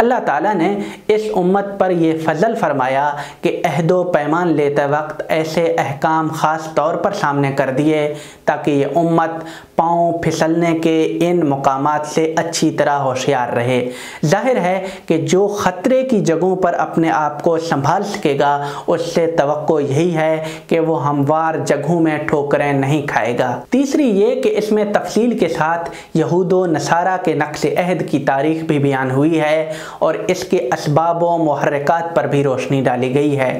اللہ تعالیٰ نے اس امت پر یہ فضل فرمایا کہ عہد و پیمان لیتے وقت ایسے احکام خاص طور پر سامنے کر دیے تاکہ یہ امت پاؤں پھسلنے کے ان مقامات سے اچھی طرح ہوشیار رہے۔ ظاہر ہے کہ جو خطرے کی جگہوں پر اپنے آپ کو سنبھال سکے گا اس سے توقع یہی ہے کہ وہ ہموار جگہوں میں ٹھوکریں نہیں کھائے گا۔ تیسری یہ کہ اس میں تفصیل کے ساتھ یہود و نصارہ کے نقض عہد کی تاریخ بھی بیان ہوئی ہے اور اس کے اسباب و محرکات پر بھی روشنی ڈالی گئی ہے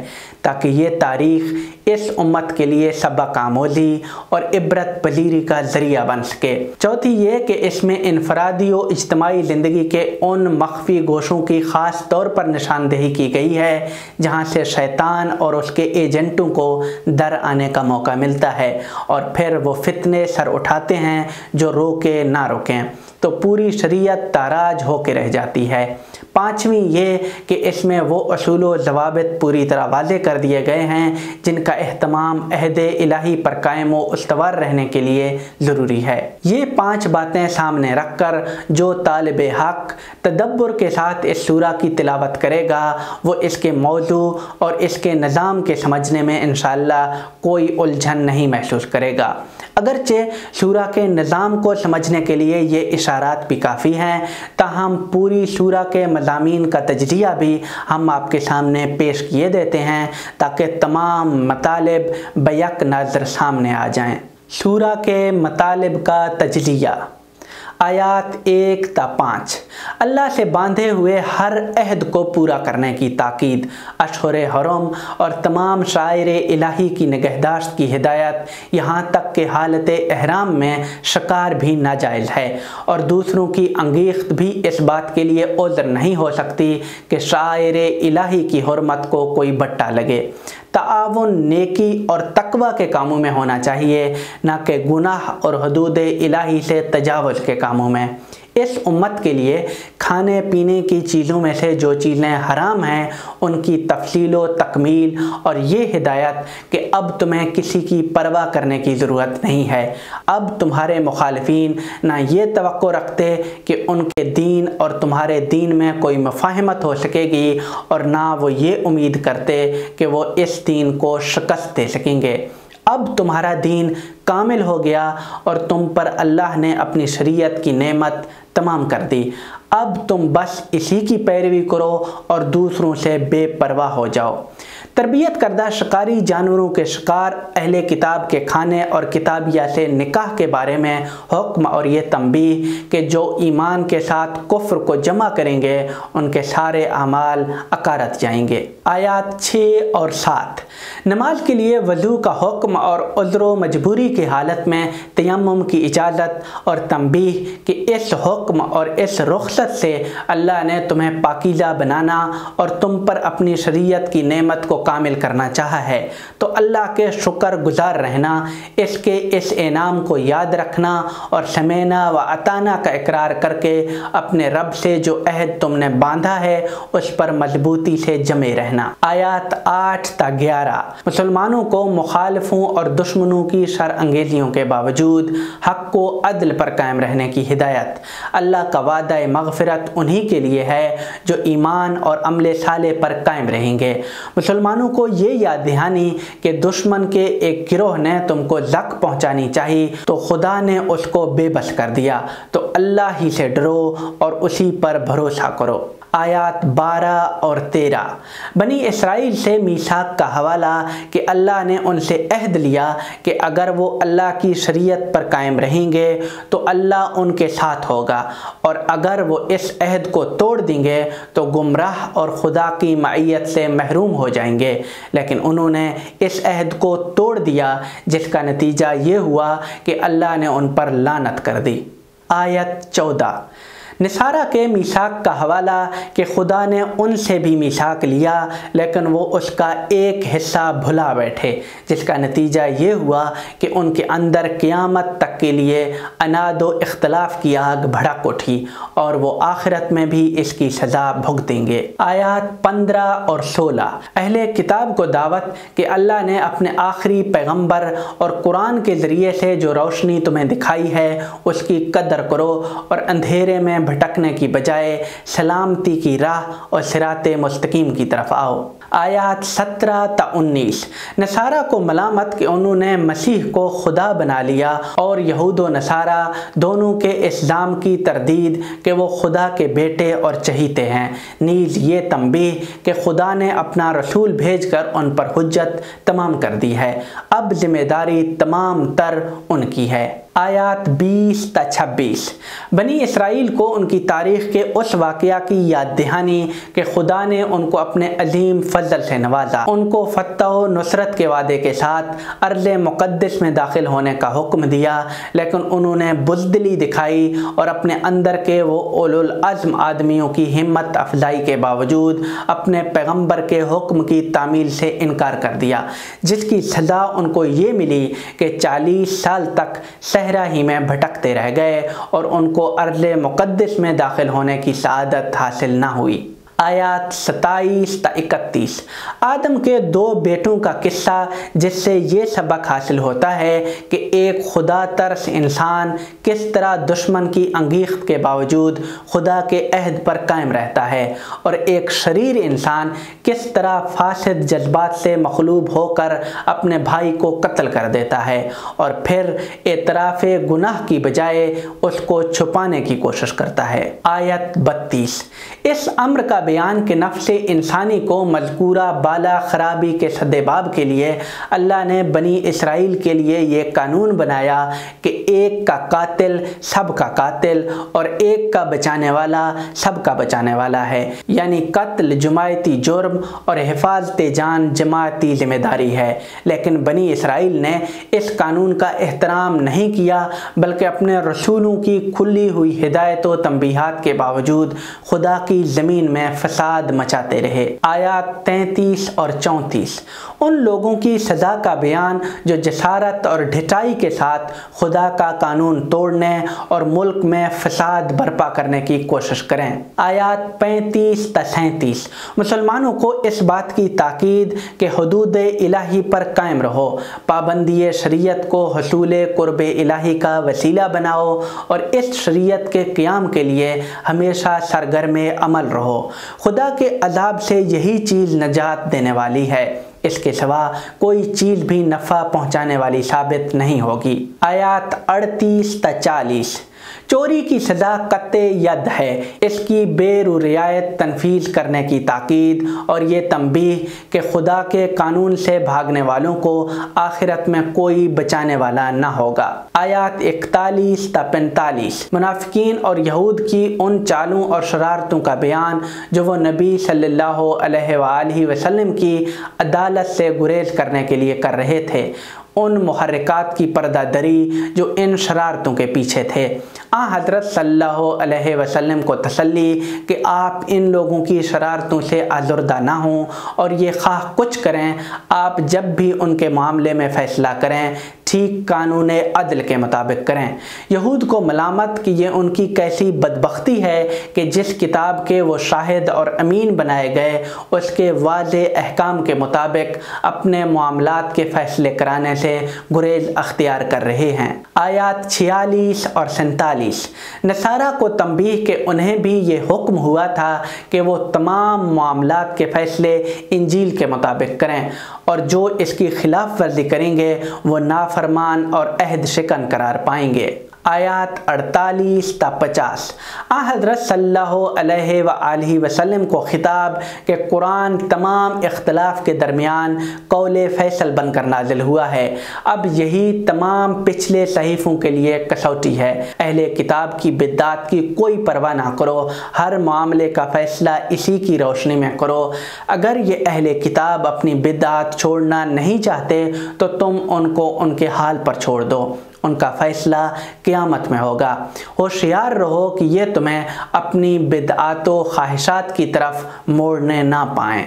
تاکہ یہ تاریخ اس امت کے لیے سبق آموزی اور عبرت پذیری کا ذریعہ بن سکے۔ چوتھی یہ کہ اس میں انفرادی و اجتماعی زندگی کے ان مخفی گوشوں کی خاص طور پر نشاندہی کی گئی ہے جہاں سے شیطان اور اس کے ایجنٹوں کو در آنے کا موقع ملتا ہے اور پھر وہ فتنے سر اٹھاتے ہیں جو روکے نہ روکیں تو پوری شریعت تاراج ہو کے رہ جاتی ہے۔ پانچویں یہ کہ اس میں وہ اصول و ضوابط پوری طرح واضح کر دیے گئے ہیں جن کا اہتمام عہد الہی پر قائم و استوار رہنے کے لیے ضروری ہے۔ یہ 5 باتیں سامنے رکھ کر جو طالب حق تدبر کے ساتھ اس سورہ کی تلاوت کرے گا وہ اس کے موضوع اور اس کے نظام کے سمجھنے میں انشاءاللہ کوئی الجھن نہیں محسوس کرے گا۔ اگرچہ سورہ کے نظام کو سمجھنے کے لیے یہ اشارات بھی کافی ہیں، تاہم پوری سورہ کے مضامین کا تجزیہ بھی ہم آپ کے سامنے پیش کیے دیتے ہیں تاکہ تمام مطالب بیک نظر سامنے آ جائیں۔ سورہ کے مطالب کا تجزیہ۔ آیات 1 تا 5 اللہ سے باندھے ہوئے ہر عہد کو پورا کرنے کی تاکید، اشہر حرم اور تمام شعائر الہی کی نگہداشت کی ہدایت، یہاں تک کہ حالت احرام میں شکار بھی ناجائز ہے اور دوسروں کی انگیخت بھی اس بات کے لیے عذر نہیں ہو سکتی کہ شعائر الہی کی حرمت کو کوئی بٹا لگے۔ تعاون نیکی اور تقوی کے کاموں میں ہونا چاہیے، نہ کہ گناہ اور حدود الہی سے تجاوز کے کاموں میں۔ اس امت کے لیے کھانے پینے کی چیزوں میں سے جو چیزیں حرام ہیں ان کی تفصیل و تکمیل اور یہ ہدایت کہ اب تمہیں کسی کی پرواہ کرنے کی ضرورت نہیں ہے۔ اب تمہارے مخالفین نہ یہ توقع رکھتے کہ ان کے دین اور تمہارے دین میں کوئی مفاہمت ہو سکے گی اور نہ وہ یہ امید کرتے کہ وہ اس دین کو شکست دے سکیں گے۔ اب تمہارا دین کامل ہو گیا اور تم پر اللہ نے اپنی شریعت کی نعمت تمام کر دی۔ اب تم بس اسی کی پیروی کرو اور دوسروں سے بے پرواہ ہو جاؤ۔ تربیت کردہ شکاری جانوروں کے شکار، اہل کتاب کے کھانے اور کتابیہ سے نکاح کے بارے میں حکم اور یہ تنبیہ کہ جو ایمان کے ساتھ کفر کو جمع کریں گے ان کے سارے اعمال اکارت جائیں گے۔ آیات 6 اور 7 نماز کے لیے وضو کا حکم اور عذر و مجبوری کی حالت میں تیمم کی اجازت اور تنبیہ کہ اس حکم اور اس رخصت سے اللہ نے تمہیں پاکیزہ بنانا اور تم پر اپنی شریعت کی نعمت کو کامل کرنا چاہا ہے تو اللہ کے شکر گزار رہنا، اس کے اس انعام کو یاد رکھنا اور سمینا و اطانا کا اقرار کر کے اپنے رب سے جو عہد تم نے باندھا ہے اس پر مضبوطی سے جمے رہنا۔ آیات 8 تا 11 مسلمانوں کو مخالفوں اور دشمنوں کی شر انگیزیوں کے باوجود حق و عدل پر قائم رہنے کی ہدایت۔ اللہ کا وعدہ مغفرت انہی کے لیے ہے جو ایمان اور عمل صالح پر قائم رہیں گے۔ مسلمانوں کو یہ یاد دہانی کہ دشمن کے ایک گروہ نے تم کو زخم پہنچانی چاہی تو خدا نے اس کو بے بس کر دیا، تو اللہ ہی سے ڈرو اور اسی پر بھروسہ کرو۔ آیات 12 اور 13 بنی اسرائیل سے میثاق کا حوالہ کہ اللہ نے ان سے عہد لیا کہ اگر وہ اللہ کی شریعت پر قائم رہیں گے تو اللہ ان کے ساتھ ہوگا اور اگر وہ اس عہد کو توڑ دیں گے تو گمراہ اور خدا کی معیت سے محروم ہو جائیں گے، لیکن انہوں نے اس عہد کو توڑ دیا جس کا نتیجہ یہ ہوا کہ اللہ نے ان پر لعنت کر دی۔ آیت 14 نصارہ کے میثاق کا حوالہ کہ خدا نے ان سے بھی میثاق لیا لیکن وہ اس کا ایک حصہ بھلا بیٹھے، جس کا نتیجہ یہ ہوا کہ ان کے اندر قیامت تک کے لیے اناد و اختلاف کی آگ بھڑک اٹھی اور وہ آخرت میں بھی اس کی سزا بھگتیں گے۔ آیات 15 اور 16 اہل کتاب کو دعوت کہ اللہ نے اپنے آخری پیغمبر اور قرآن کے ذریعے سے جو روشنی تمہیں دکھائی ہے اس کی قدر کرو اور اندھیرے میں بھٹکنے کی بجائے سلامتی کی راہ اور صراط مستقیم کی طرف آؤ۔ آیات 17 تا 19 نصارہ کو ملامت کہ انہوں نے مسیح کو خدا بنا لیا اور یہود و نصارہ دونوں کے اسلام کی تردید کہ وہ خدا کے بیٹے اور چہیتے ہیں، نیز یہ تنبیہ کہ خدا نے اپنا رسول بھیج کر ان پر حجت تمام کر دی ہے، اب ذمہ داری تمام تر ان کی ہے۔ آیات 20 تا 26 بنی اسرائیل کو ان کی تاریخ کے اس واقعہ کی یاد دہانی کہ خدا نے ان کو اپنے عظیم فضل سے نوازا، ان کو فتح و نصرت کے وعدے کے ساتھ ارض مقدس میں داخل ہونے کا حکم دیا، لیکن انہوں نے بزدلی دکھائی اور اپنے اندر کے وہ اولو العزم آدمیوں کی ہمت افزائی کے باوجود اپنے پیغمبر کے حکم کی تعمیل سے انکار کر دیا، جس کی سزا ان کو یہ ملی کہ 40 سال تک صحرا ہی میں بھٹکتے رہ گئے اور ان کو ارض مقدس میں داخل ہونے کی سعادت حاصل نہ ہوئی۔ آیات 27 تا 31 آدم کے 2 بیٹوں کا قصہ، جس سے یہ سبق حاصل ہوتا ہے کہ ایک خدا ترس انسان کس طرح دشمن کی انگیخت کے باوجود خدا کے عہد پر قائم رہتا ہے، اور ایک شریر انسان کس طرح فاسد جذبات سے مغلوب ہو کر اپنے بھائی کو قتل کر دیتا ہے اور پھر اعتراف گناہ کی بجائے اس کو چھپانے کی کوشش کرتا ہے۔ آیت 32 اس امر کا بیان کہ نفس انسانی کو مذکورہ بالا خرابی کے سدباب کے لیے اللہ نے بنی اسرائیل کے لیے یہ قانون بنایا کہ ایک کا قاتل سب کا قاتل اور ایک کا بچانے والا سب کا بچانے والا ہے، یعنی قتل جماعتی جرم اور حفاظت جان جماعتی ذمہ داری ہے، لیکن بنی اسرائیل نے اس قانون کا احترام نہیں کیا بلکہ اپنے رسولوں کی کھلی ہوئی ہدایت و تنبیہات کے باوجود خدا کی زمین میں فساد مچاتے رہے۔ آیات 33 اور 34 ان لوگوں کی سزا کا بیان جو جسارت اور ڈھٹائی کے ساتھ خدا کا قانون توڑنے اور ملک میں فساد برپا کرنے کی کوشش کریں۔ آیات 35 تا 37 مسلمانوں کو اس بات کی تاکید کہ حدود الہی پر قائم رہو، پابندی شریعت کو حصول قرب الہی کا وسیلہ بناؤ اور اس شریعت کے قیام کے لیے ہمیشہ سرگرم عمل رہو، خدا کے عذاب سے یہی چیز نجات دینے والی ہے، اس کے سوا کوئی چیز بھی نفع پہنچانے والی ثابت نہیں ہوگی۔ آیات 38 تا 40 چوری کی سزا قطع ید ہے، اس کی بے رعایت تنفیذ کرنے کی تاکید اور یہ تنبیہ کہ خدا کے قانون سے بھاگنے والوں کو آخرت میں کوئی بچانے والا نہ ہوگا۔ آیات 41 تا 45 منافقین اور یہود کی ان چالوں اور شرارتوں کا بیان جو وہ نبی صلی اللہ علیہ وآلہ وسلم کی عدالت سے گریز کرنے کے لیے کر رہے تھے، ان محرکات کی پردہ دری جو ان شرارتوں کے پیچھے تھے۔ حضرت صلی اللہ علیہ وسلم کو تسلی کہ آپ ان لوگوں کی شرارتوں سے آزردہ نہ ہوں اور یہ خواہ کچھ کریں، آپ جب بھی ان کے معاملے میں فیصلہ کریں ٹھیک قانون عدل کے مطابق کریں۔ یہود کو ملامت کہ یہ ان کی کیسی بدبختی ہے کہ جس کتاب کے وہ شاہد اور امین بنائے گئے اس کے واضح احکام کے مطابق اپنے معاملات کے فیصلے کرانے سے گریز اختیار کر رہے ہیں۔ آیات 46 اور 47 نصارہ کو تنبیہ کہ انہیں بھی یہ حکم ہوا تھا کہ وہ تمام معاملات کے فیصلے انجیل کے مطابق کریں اور جو اس کی خلاف ورزی کریں گے وہ نافرمان اور عہد شکن قرار پائیں گے۔ آیات 48 تا 50 حضرت صلی اللہ علیہ وآلہ وسلم کو خطاب کہ قرآن تمام اختلاف کے درمیان قول فیصل بن کر نازل ہوا ہے، اب یہی تمام پچھلے صحیفوں کے لیے کسوٹی ہے، اہل کتاب کی بدعات کی کوئی پرواہ نہ کرو، ہر معاملے کا فیصلہ اسی کی روشنی میں کرو، اگر یہ اہل کتاب اپنی بدعات چھوڑنا نہیں چاہتے تو تم ان کو ان کے حال پر چھوڑ دو، ان کا فیصلہ قیامت میں ہوگا، ہوشیار رہو کہ یہ تمہیں اپنی بدعات و خواہشات کی طرف موڑنے نہ پائیں۔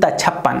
ta 56।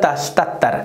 ta 77।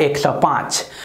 105।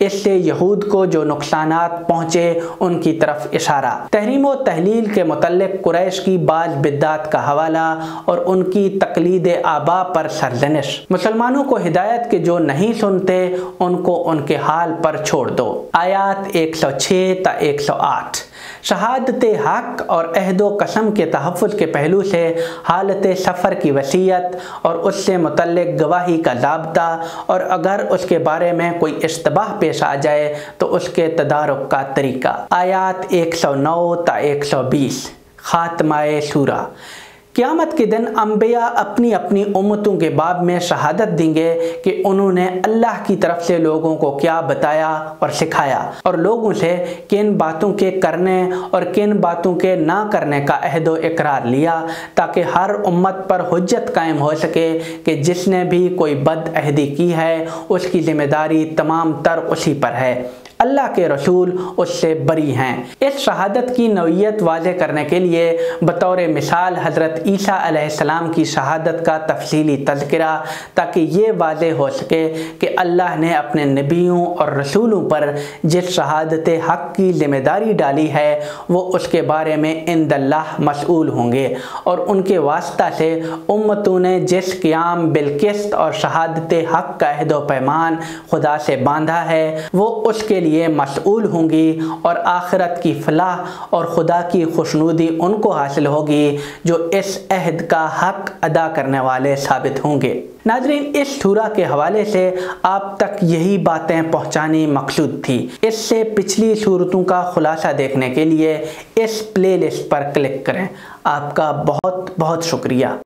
اس سے یہود کو جو نقصانات پہنچے ان کی طرف اشارہ، تحریم و تحلیل کے متعلق قریش کی بعض بدعات کا حوالہ اور ان کی تقلید آبا پر سرزنش، مسلمانوں کو ہدایت کے جو نہیں سنتے ان کو ان کے حال پر چھوڑ دو۔ آیات 106 تا 108۔ شہادت حق اور عہد و قسم کے تحفظ کے پہلو سے حالت سفر کی وصیت اور اس سے متعلق گواہی کا ضابطہ، اور اگر اس کے بارے میں کوئی اشتباہ پیش آ جائے تو اس کے تدارک کا طریقہ۔ آیات 109 تا 120۔ خاتمہ سورہ۔ قیامت کے دن انبیاء اپنی اپنی امتوں کے باب میں شہادت دیں گے کہ انہوں نے اللہ کی طرف سے لوگوں کو کیا بتایا اور سکھایا، اور لوگوں سے کن باتوں کے کرنے اور کن باتوں کے نہ کرنے کا عہد و اقرار لیا، تاکہ ہر امت پر حجت قائم ہو سکے کہ جس نے بھی کوئی بد عہدی کی ہے اس کی ذمہ داری تمام تر اسی پر ہے، اللہ کے رسول اس سے بری ہیں۔ اس شہادت کی نوعیت واضح کرنے کے لیے بطور مثال حضرت عیسیٰ علیہ السلام کی شہادت کا تفصیلی تذکرہ، تاکہ یہ واضح ہو سکے کہ اللہ نے اپنے نبیوں اور رسولوں پر جس شہادت حق کی ذمہ داری ڈالی ہے وہ اس کے بارے میں عند اللہ مسئول ہوں گے، اور ان کے واسطہ سے امتوں نے جس قیام بالقسط اور شہادت حق کا عہد و پیمان خدا سے باندھا ہے وہ اس کے لیے مسئول ہوں گی، اور آخرت کی فلاح اور خدا کی خوشنودی ان کو حاصل ہوگی جو اس عہد کا حق ادا کرنے والے ثابت ہوں گے۔ ناظرین، اس سورہ کے حوالے سے آپ تک یہی باتیں پہنچانی مقصود تھی۔ اس سے پچھلی سورتوں کا خلاصہ دیکھنے کے لیے اس پلے لسٹ پر کلک کریں۔ آپ کا بہت بہت شکریہ۔